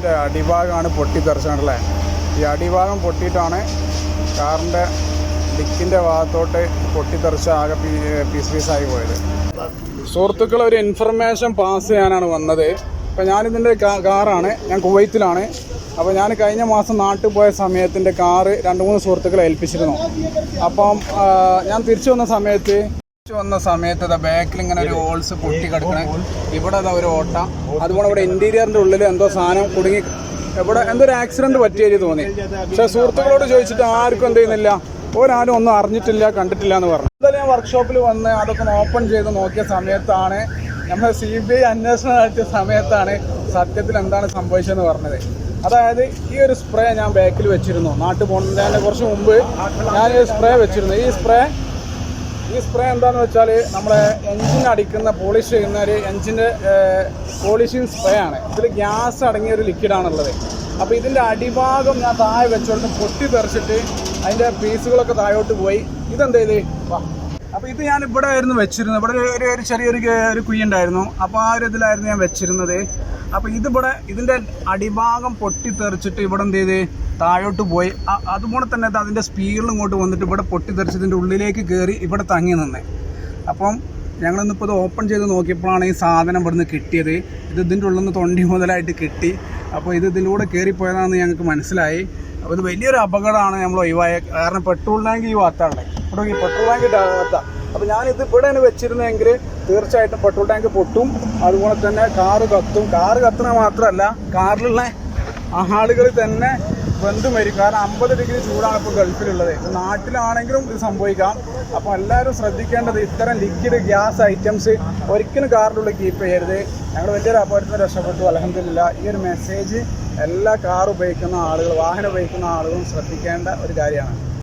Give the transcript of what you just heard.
ഇതിൻ്റെ അടിഭാഗമാണ് പൊട്ടിത്തെറിച്ചിട്ടുള്ളത്. ഈ അടിഭാഗം പൊട്ടിയിട്ടാണ് കാറിൻ്റെ ഡിക്കിൻ്റെ ഭാഗത്തോട്ട് പൊട്ടിത്തെറിച്ച് ആകെ പീസായി പോയത്. സുഹൃത്തുക്കൾ, ഒരു ഇൻഫർമേഷൻ പാസ് ചെയ്യാനാണ് വന്നത്. അപ്പോൾ ഞാനിതിൻ്റെ കാറാണ്, ഞാൻ കുവൈത്തിലാണ്. അപ്പോൾ ഞാൻ കഴിഞ്ഞ മാസം നാട്ടിൽ പോയ സമയത്തിൻ്റെ കാറ് 2-3 സുഹൃത്തുക്കളെ ഏൽപ്പിച്ചിരുന്നു. അപ്പം ഞാൻ തിരിച്ചു വന്ന സമയത്ത് ബാക്കിൽ ഇങ്ങനെ ഒരു ഹോൾസ് പൊട്ടി കിടക്കണേ, ഇവിടെ ഒരു ഓട്ട, അതുപോലെ ഇവിടെ ഇൻറ്റീരിയറിൻ്റെ ഉള്ളിൽ എന്തോ സാധനം കുടുങ്ങി, ഇവിടെ എന്തോ ഒരു ആക്സിഡൻറ്റ് പറ്റിയത് തോന്നി. പക്ഷേ സുഹൃത്തുക്കളോട് ചോദിച്ചിട്ട് ആർക്കും എന്ത് ചെയ്യുന്നില്ല, ഒരാളും ഒന്നും അറിഞ്ഞിട്ടില്ല, കണ്ടിട്ടില്ല എന്ന് പറഞ്ഞു. എന്തായാലും ഞാൻ വർക്ക്ഷോപ്പിൽ വന്ന് അതൊക്കെ ഒന്ന് ഓപ്പൺ ചെയ്ത് നോക്കിയ സമയത്താണ്, നമ്മൾ CBI അന്വേഷണം നടത്തിയ സമയത്താണ് സത്യത്തിൽ എന്താണ് സംഭവിച്ചതെന്ന് പറഞ്ഞത്. അതായത് ഈ ഒരു സ്പ്രേ ഞാൻ ബാക്കിൽ വെച്ചിരുന്നു. നാട്ടിൽ പോകുന്നതിന് കുറച്ച് മുമ്പ് ഞാൻ ഈ സ്പ്രേ വെച്ചിരുന്നു. ഈ സ്പ്രേ എന്താണെന്ന് വെച്ചാൽ നമ്മളെ എൻജിൻ അടിക്കുന്ന പോളിഷ് ചെയ്യുന്ന ഒരു എൻജിൻ്റെ പോളിഷിങ് സ്പ്രേ ആണ്. ഇതിൽ ഗ്യാസ് അടങ്ങിയ ഒരു ലിക്വിഡാണുള്ളത്. അപ്പോൾ ഇതിൻ്റെ അടിഭാഗം ഞാൻ താഴെ വെച്ചോണ്ട് പൊട്ടി തെറിച്ചിട്ട് അതിൻ്റെ പീസുകളൊക്കെ താഴോട്ട് പോയി. ഇതെന്ത് ചെയ്ത് അപ്പോൾ ഇത് ഞാൻ ഇവിടെ ആയിരുന്നു വെച്ചിരുന്നത്. ഇവിടെ ഒരു ചെറിയൊരു കുഴി ഉണ്ടായിരുന്നു. അപ്പോൾ ആ ഒരു ഇതിലായിരുന്നു ഞാൻ വെച്ചിരുന്നത്. അപ്പോൾ ഇതിൻ്റെ അടിഭാഗം പൊട്ടിത്തെറിച്ചിട്ട് ഇവിടെ എന്ത് ചെയ്ത് താഴോട്ട് പോയി. അതുപോലെ തന്നെ അതിൻ്റെ സ്പീഡിൽ ഇങ്ങോട്ട് വന്നിട്ട് ഇവിടെ പൊട്ടിത്തെറിച്ചതിൻ്റെ ഉള്ളിലേക്ക് കയറി ഇവിടെ തങ്ങി നിന്നേ. അപ്പം ഞങ്ങളിന്നിപ്പോൾ ഇത് ഓപ്പൺ ചെയ്ത് നോക്കിയപ്പോഴാണ് ഈ സാധനം ഇവിടുന്ന് കിട്ടിയത്. ഇതിൻ്റെ ഉള്ളിൽ നിന്ന് തൊണ്ടി മുതലായിട്ട് കിട്ടി. അപ്പോൾ ഇതിലൂടെ കയറിപ്പോയതാണെന്ന് ഞങ്ങൾക്ക് മനസ്സിലായി. അപ്പോൾ ഇത് വലിയൊരു അപകടമാണ് നമ്മൾ ഒഴിവായ. കാരണം പെട്രോൾ ടാങ്ക് ഈ ഭാഗത്താണ്, ഇവിടെ ഈ പെട്രോൾ ടാങ്ക് ഭാഗത്താണ്. അപ്പോൾ ഞാനിത് ഇവിടെയാണ് വെച്ചിരുന്നതെങ്കിൽ തീർച്ചയായിട്ടും പെട്രോൾ ടാങ്ക് പൊട്ടും, അതുപോലെ തന്നെ കാറ് കത്തും. കാറ് കത്തുന്ന മാത്രമല്ല, കാറിലുള്ള ആളുകൾ തന്നെ വെന്ത് മരിക്കും. കാരണം 50 ഡിഗ്രി ചൂടാണ് ഇപ്പോൾ ഗൾഫിലുള്ളത്. നാട്ടിലാണെങ്കിലും ഇത് സംഭവിക്കാം. അപ്പോൾ എല്ലാവരും ശ്രദ്ധിക്കേണ്ടത്, ഇത്തരം ലിക്വിഡ് ഗ്യാസ് ഐറ്റംസ് ഒരിക്കലും കാറിനുള്ളിൽ കീപ്പ് ചെയ്യരുത്. ഞങ്ങൾ വലിയൊരു അപകടത്തിന് രക്ഷപ്പെട്ടു, അൽഹംദുലില്ലാ. ഈ ഒരു മെസ്സേജ് എല്ലാ കാർ ഉപയോഗിക്കുന്ന ആളുകൾ, വാഹനം ഉപയോഗിക്കുന്ന ആളുകളും ശ്രദ്ധിക്കേണ്ട ഒരു കാര്യമാണ്.